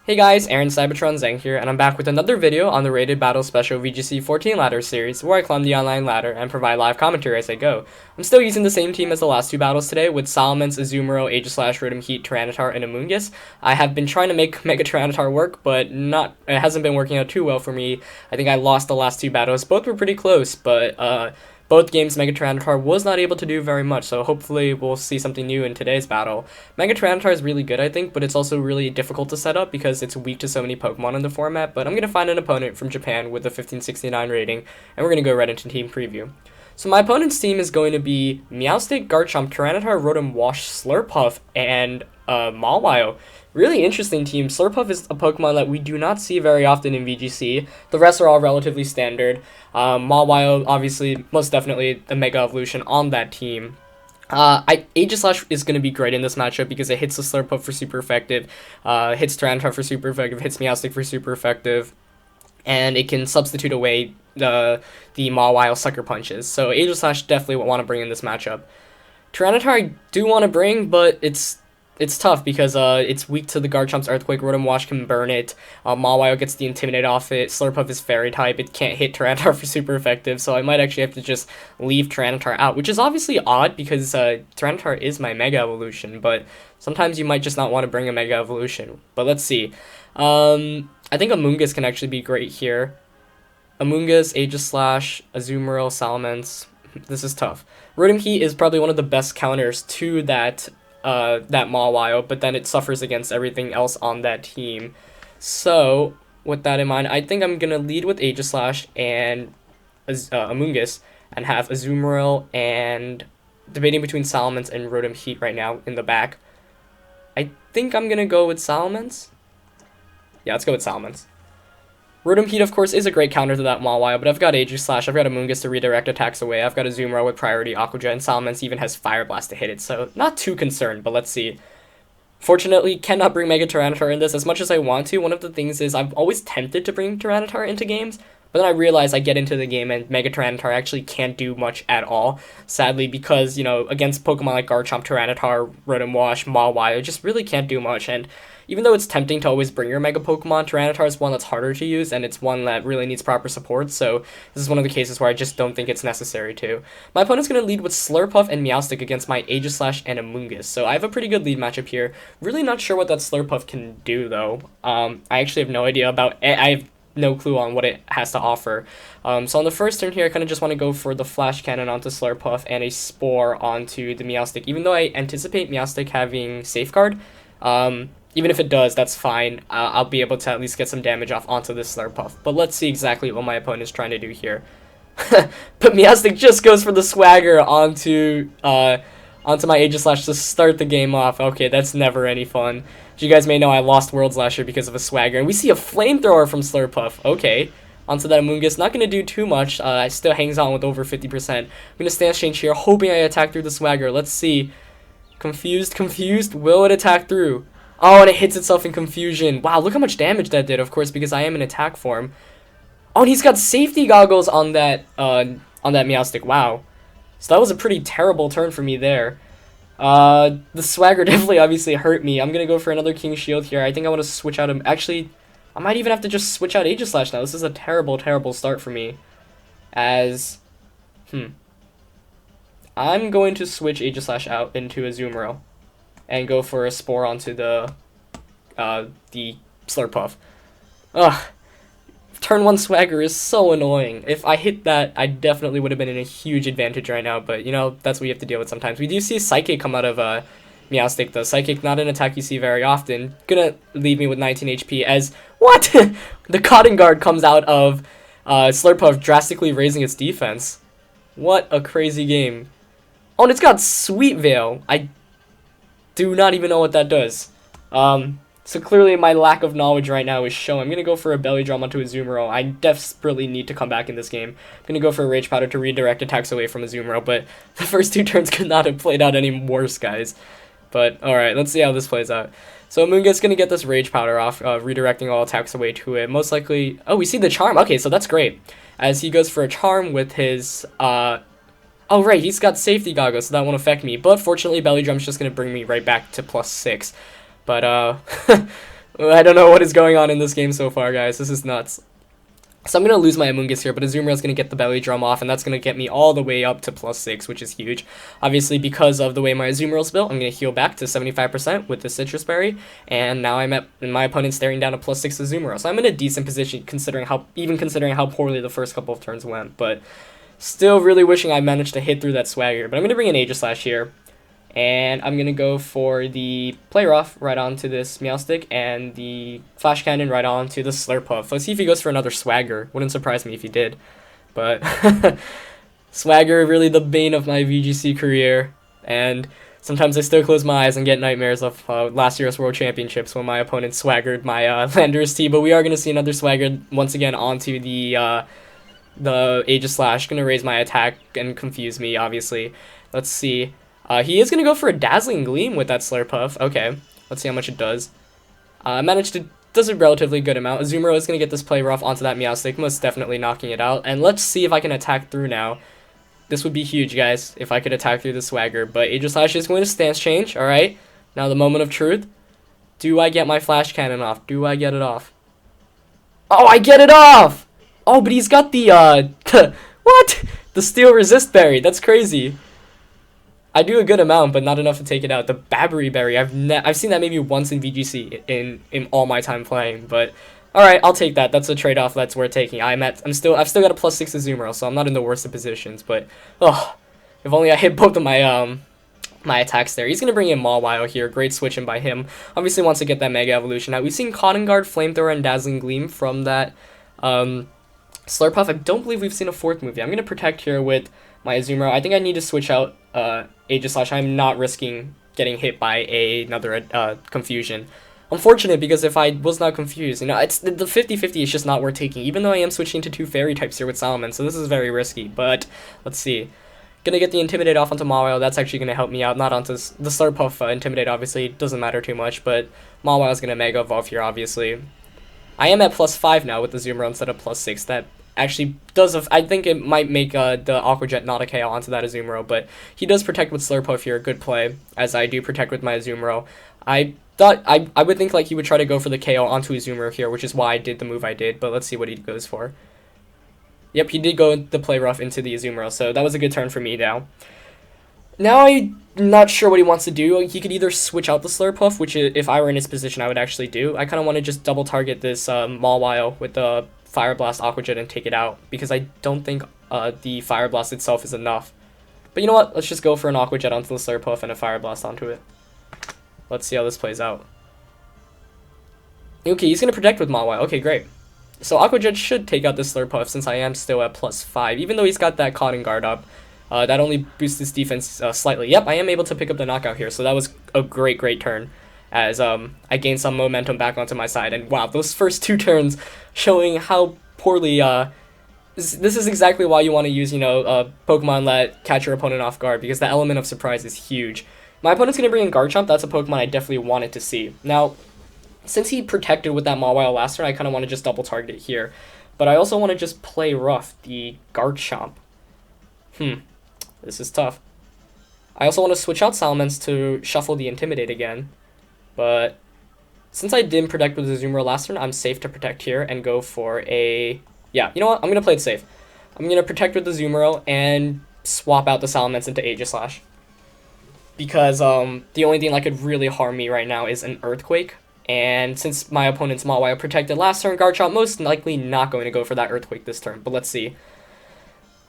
Hey guys, Aaron Cybertron Zeng here, and I'm back with another video on the Rated Battle Special VGC 14 ladder series, where I climb the online ladder and provide live commentary as I go. I'm still using the same team as the last two battles today, with Salamence, Azumarill, Aegislash, Rotom Heat, Tyranitar, and Amoonguss. I have been trying to make Mega Tyranitar work, but it hasn't been working out too well for me. I think I lost the last two battles. Both were pretty close, but both games Mega Tyranitar was not able to do very much, so hopefully we'll see something new in today's battle. Mega Tyranitar is really good, I think, but it's also really difficult to set up because it's weak to so many Pokemon in the format, but I'm going to find an opponent from Japan with a 1569 rating, and we're going to go right into team preview. So my opponent's team is going to be Meowstic, Garchomp, Tyranitar, Rotom Wash, Slurpuff, and Mawile. Really interesting team. Slurpuff is a Pokemon that we do not see very often in VGC. The rest are all relatively standard. Mawile, obviously, most definitely a Mega Evolution on that team. Aegislash is going to be great in this matchup because it hits the Slurpuff for super effective, hits Tyranitar for super effective, hits Meowstic for super effective, and it can substitute away the Mawile Sucker Punches. So Aegislash definitely will want to bring in this matchup. Tyranitar I do want to bring, but it's tough because it's weak to the Garchomp's Earthquake. Rotom Wash can burn it. Mawile gets the Intimidate off it. Slurpuff is Fairy type. It can't hit Tyranitar for super effective, so I might actually have to just leave Tyranitar out, which is obviously odd because Tyranitar is my Mega Evolution, but sometimes you might just not want to bring a Mega Evolution. But let's see. I think Amoonguss can actually be great here. Amoonguss, Aegislash, Azumarill, Salamence. This is tough. Rotom Heat is probably one of the best counters to that Mawile, but then it suffers against everything else on that team. So, with that in mind, I think I'm going to lead with Aegislash and Amoonguss, and have Azumarill and debating between Salamence and Rotom Heat right now in the back. I think I'm going to go with Salamence. Yeah, let's go with Salamence. Rotom Heat, of course, is a great counter to that Mawile, but I've got Aegislash, I've got Amoonguss to redirect attacks away, I've got Azumarill with priority Aqua Jet, and Salamence even has Fire Blast to hit it, so not too concerned, but let's see. Fortunately, cannot bring Mega Tyranitar in this as much as I want to. One of the things is I'm always tempted to bring Tyranitar into games, but then I realize I get into the game and Mega Tyranitar actually can't do much at all, sadly, because, you know, against Pokemon like Garchomp, Tyranitar, Rotom Wash, Mawile, just really can't do much, and even though it's tempting to always bring your Mega Pokemon, Tyranitar is one that's harder to use, and it's one that really needs proper support, so this is one of the cases where I just don't think it's necessary to. My opponent's going to lead with Slurpuff and Meowstic against my Aegislash and Amoonguss, so I have a pretty good lead matchup here. Really not sure what that Slurpuff can do, though. I actually have no idea about it. I have no clue on what it has to offer. So on the first turn here, I kind of just want to go for the Flash Cannon onto Slurpuff and a Spore onto the Meowstic, even though I anticipate Meowstic having Safeguard. Even if it does, that's fine. I'll be able to at least get some damage off onto this Slurpuff. But let's see exactly what my opponent is trying to do here. But Meowstic just goes for the Swagger onto my Aegislash to start the game off. Okay, that's never any fun. As you guys may know, I lost Worlds last year because of a Swagger. And we see a Flamethrower from Slurpuff. Okay. Onto that Amoonguss. Not going to do too much. It still hangs on with over 50%. I'm going to stance change here, hoping I attack through the Swagger. Let's see. Confused. Will it attack through? Oh, and it hits itself in confusion. Wow, look how much damage that did, of course, because I am in attack form. Oh, and he's got safety goggles on that Meowstic. Wow. So that was a pretty terrible turn for me there. The Swagger definitely obviously hurt me. I'm going to go for another King Shield here. I think I want to switch out him. Actually, I might even have to just switch out Aegislash now. This is a terrible start for me. I'm going to switch Aegislash out into Azumarill and go for a Spore onto the Slurpuff. Ugh. Turn 1 Swagger is so annoying. If I hit that, I definitely would have been in a huge advantage right now, but, you know, that's what you have to deal with sometimes. We do see Psychic come out of Meowstic, though. Psychic, not an attack you see very often. Gonna leave me with 19 HP as... What?! The Cotton Guard comes out of Slurpuff, drastically raising its defense. What a crazy game. Oh, and it's got Sweet Veil. I do not even know what that does. So clearly my lack of knowledge right now is showing. I'm going to go for a Belly Drum onto Azumarill. I desperately need to come back in this game. I'm going to go for a Rage Powder to redirect attacks away from Azumarill, but the first two turns could not have played out any worse, guys. But, alright, let's see how this plays out. So Amoonguss going to get this Rage Powder off, redirecting all attacks away to it. Most likely... Oh, we see the Charm. Okay, so that's great. As he goes for a Charm with his... Oh, right, he's got safety goggles, so that won't affect me. But fortunately, Belly Drum's just going to bring me right back to +6. But, I don't know what is going on in this game so far, guys. This is nuts. So I'm going to lose my Amoonguss here, but Azumarill is going to get the belly drum off, and that's going to get me all the way up to +6, which is huge. Obviously, because of the way my Azumarill's built, I'm going to heal back to 75% with the Citrus Berry, and now I'm at my opponent staring down a +6 Azumarill. So I'm in a decent position considering how poorly the first couple of turns went, but still really wishing I managed to hit through that Swagger. But I'm going to bring an Aegislash here. And I'm going to go for the Play Rough right onto this Meowstic and the Flash Cannon right onto the Slurpuff. Let's see if he goes for another Swagger. Wouldn't surprise me if he did. But Swagger, really the bane of my VGC career. And sometimes I still close my eyes and get nightmares of last year's World Championships when my opponent swaggered my Landorus T. But we are going to see another Swagger once again onto the Aegislash. Going to raise my attack and confuse me, obviously. Let's see. He is going to go for a Dazzling Gleam with that Slurpuff. Okay, let's see how much it does. Does a relatively good amount. Azumarill is going to get this Play Rough onto that Meowstic, most definitely knocking it out. And let's see if I can attack through now. This would be huge, guys, if I could attack through the Swagger. But Aegislash is going to stance change, alright? Now the moment of truth. Do I get my Flash Cannon off? Do I get it off? Oh, I get it off! Oh, but he's got the, what? The Steel Resist Berry. That's crazy. I do a good amount, but not enough to take it out. The Babbery Berry, I've seen that maybe once in VGC in all my time playing, but alright, I'll take that. That's a trade-off that's worth taking. I've still got a +6 Azumarill, so I'm not in the worst of positions, but if only I hit both of my my attacks there. He's gonna bring in Mawile here. Great switching by him. Obviously wants to get that Mega Evolution out. We've seen Cotton Guard, Flamethrower, and Dazzling Gleam from that Slurpuff. I don't believe we've seen a fourth movie. I'm gonna protect here with my Azumarill. I think I need to switch out Aegislash. I'm not risking getting hit by another Confusion. Unfortunate, because if I was not confused, you know, it's the 50-50 is just not worth taking, even though I am switching to 2 Fairy types here with Salamence, so this is very risky. But let's see. Gonna get the Intimidate off onto Mawile. That's actually gonna help me out, not onto the Slurpuff. Intimidate obviously doesn't matter too much, but Mawile is gonna Mega Evolve here, obviously. I am at +5 now with the Azumarill instead of +6. That actually does, I think it might make the Aqua Jet not a KO onto that Azumarill, but he does protect with Slurpuff here, good play, as I do protect with my Azumarill. I thought, I would think like he would try to go for the KO onto Azumarill here, which is why I did the move I did, but let's see what he goes for. Yep, he did go the Play Rough into the Azumarill, so that was a good turn for me now. Now I'm not sure what he wants to do. He could either switch out the Slurpuff, which if I were in his position I would actually do. I kind of want to just double target this Mawile with the Fire Blast Aqua Jet and take it out, because I don't think the Fire Blast itself is enough. But you know what? Let's just go for an Aqua Jet onto the Slurpuff and a Fire Blast onto it. Let's see how this plays out. Okay, he's going to protect with Mawile. Okay, great. So Aqua Jet should take out the Slurpuff since I am still at +5, even though he's got that Cotton Guard up. That only boosts his defense slightly. Yep, I am able to pick up the knockout here, so that was a great turn, as I gained some momentum back onto my side. And wow, those first 2 turns showing how poorly, this is exactly why you want to use, you know, Pokemon that catch your opponent off guard, because the element of surprise is huge. My opponent's going to bring in Garchomp. That's a Pokemon I definitely wanted to see. Now, since he protected with that Mawile last turn, I kind of want to just double target it here. But I also want to just play rough the Garchomp. This is tough. I also want to switch out Salamence to shuffle the Intimidate again. But since I didn't protect with the Azumarill last turn, I'm safe to protect here and go for a... Yeah, you know what? I'm going to play it safe. I'm going to protect with the Azumarill and swap out the Salamence into Aegislash. Because the only thing that could really harm me right now is an Earthquake. And since my opponent's Mawile protected last turn, Garchomp most likely not going to go for that Earthquake this turn. But let's see.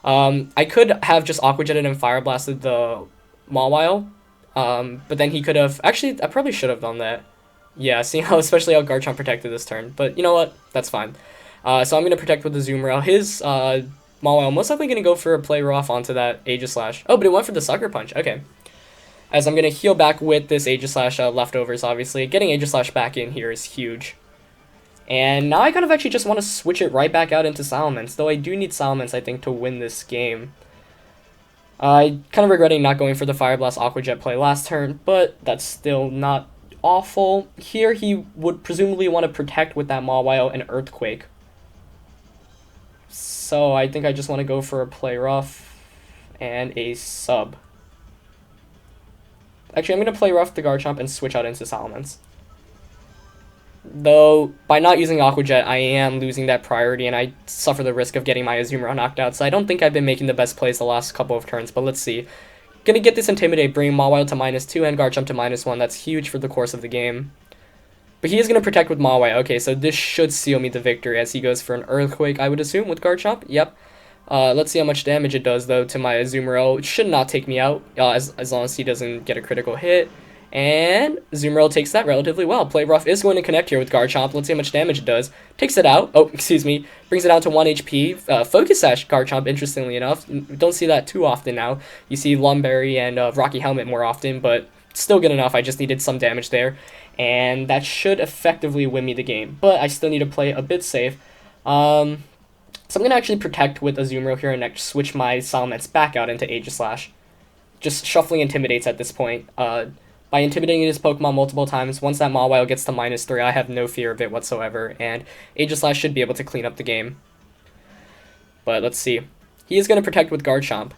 I could have just Aqua Jetted and Fire Blasted the Mawile. But then he could have... Actually, I probably should have done that. Yeah, seeing how, especially how Garchomp protected this turn. But you know what? That's fine. So I'm going to protect with the Azumarill. His Mawile most likely going to go for a Play Rough onto that Aegislash. Oh, but it went for the Sucker Punch. Okay. As I'm going to heal back with this Aegislash leftovers, obviously. Getting Aegislash back in here is huge. And now I kind of actually just want to switch it right back out into Salamence, though I do need Salamence, I think, to win this game. I kind of regretting not going for the Fire Blast Aqua Jet play last turn, but that's still not awful. Here he would presumably want to protect with that Mawile and Earthquake. So I think I just want to go for a Play Rough and a sub. Actually, I'm going to Play Rough the Garchomp and switch out into Salamence. Though, by not using Aqua Jet, I am losing that priority, and I suffer the risk of getting my Azumarill knocked out, so I don't think I've been making the best plays the last couple of turns, but let's see. Gonna get this Intimidate, bring Mawile to -2 and Garchomp to -1. That's huge for the course of the game. But he is going to protect with Mawile. Okay, so this should seal me the victory as he goes for an Earthquake, I would assume, with Garchomp. Yep. Let's see how much damage it does, though, to my Azumarill. It should not take me out, as long as he doesn't get a critical hit. And Azumarill takes that relatively well. Play Rough is going to connect here with Garchomp. Let's see how much damage it does. Takes it out. Oh, excuse me. Brings it down to 1 HP. Focus Sash Garchomp, interestingly enough. Don't see that too often now. You see Lumberry and Rocky Helmet more often, but still good enough. I just needed some damage there. And that should effectively win me the game. But I still need to play a bit safe. So I'm going to actually protect with Azumarill here and switch my Salamence back out into Aegislash. Just shuffling Intimidates at this point. By intimidating his Pokemon multiple times, once that Mawile gets to -3, I have no fear of it whatsoever. And Aegislash should be able to clean up the game. But let's see. He is going to protect with Garchomp.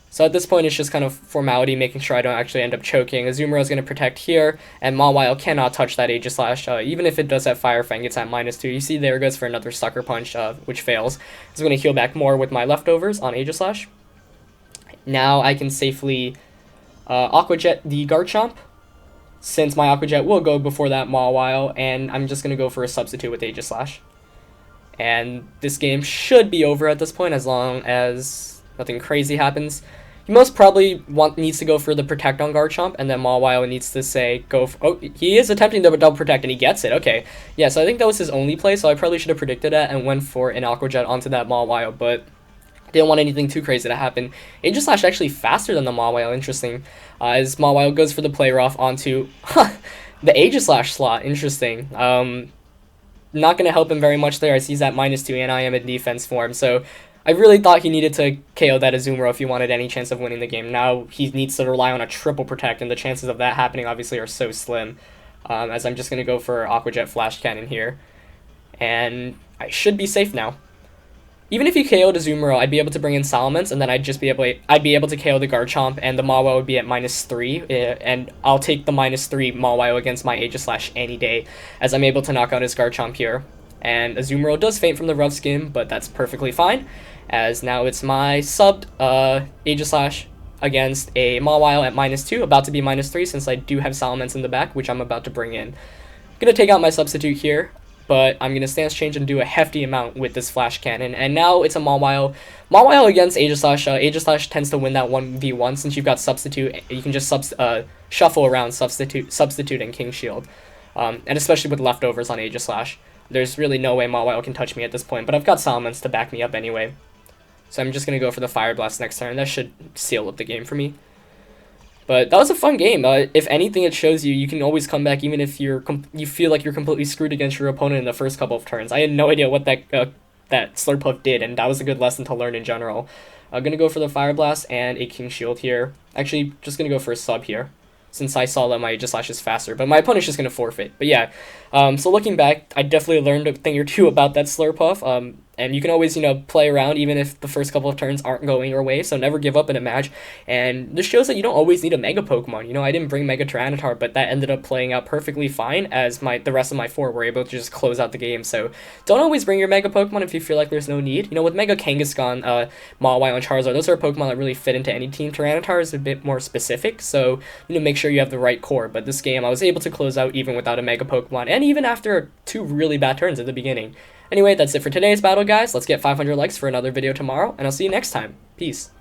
So at this point, it's just kind of formality, making sure I don't actually end up choking. Azumarill is going to protect here, and Mawile cannot touch that Aegislash. Even if it does have Fire Fang, it's at -2. You see there it goes for another Sucker Punch, which fails. So I'm going to heal back more with my leftovers on Aegislash. Now I can safely Aqua Jet the Garchomp, since my Aqua Jet will go before that Mawile, and I'm just going to go for a substitute with Aegislash. And this game should be over at this point as long as nothing crazy happens. He most probably needs to go for the Protect on Garchomp, and then Mawile needs to say go for... Oh, he is attempting the double Protect, and he gets it. Okay. Yeah, so I think that was his only play, so I probably should have predicted that and went for an Aqua Jet onto that Mawile, but didn't want anything too crazy to happen. Aegislash actually faster than the Mawile, interesting. As Mawile goes for the Play Rough onto the Aegislash slot, interesting. Not going to help him very much there as he's at -2 and I am in defense form, so I really thought he needed to KO that Azumarill if he wanted any chance of winning the game. Now he needs to rely on a triple Protect, and the chances of that happening obviously are so slim, as I'm just going to go for Aqua Jet Flash Cannon here. And I should be safe now. Even if he KO'd Azumarill, I'd be able to bring in Salamence, and then I'd be able to KO the Garchomp, and the Mawile would be at -3, and I'll take the -3 Mawile against my Aegislash any day, as I'm able to knock out his Garchomp here. And Azumarill does faint from the rough skin, but that's perfectly fine, as now it's my subbed Aegislash against a Mawile at -2, about to be -3 since I do have Salamence in the back, which I'm about to bring in. Gonna take out my substitute here, but I'm going to stance change and do a hefty amount with this Flash Cannon. And now it's a Mawile. Mawile against Aegislash. Aegislash tends to win that 1v1 since you've got Substitute. You can just shuffle around Substitute and King Shield. And especially with leftovers on Aegislash. There's really no way Mawile can touch me at this point, but I've got Salamence to back me up anyway. So I'm just going to go for the Fire Blast next turn. That should seal up the game for me. But that was a fun game. If anything, it shows you can always come back even if you feel like you're completely screwed against your opponent in the first couple of turns. I had no idea what that Slurpuff did, and that was a good lesson to learn in general. I'm going to go for the Fire Blast and a King Shield here. Actually, just going to go for a sub here, since I saw that my Aegislash is faster. But my opponent's just going to forfeit. But yeah, so looking back, I definitely learned a thing or two about that Slurpuff. And you can always, play around even if the first couple of turns aren't going your way, so never give up in a match. And this shows that you don't always need a Mega Pokemon. I didn't bring Mega Tyranitar, but that ended up playing out perfectly fine as the rest of my 4 were able to just close out the game. So don't always bring your Mega Pokemon if you feel like there's no need. With Mega Kangaskhan, Mawile, and Charizard, those are Pokemon that really fit into any team. Tyranitar is a bit more specific, so make sure you have the right core. But this game, I was able to close out even without a Mega Pokemon, and even after 2 really bad turns at the beginning. Anyway, that's it for today's battle, guys. Let's get 500 likes for another video tomorrow, and I'll see you next time. Peace.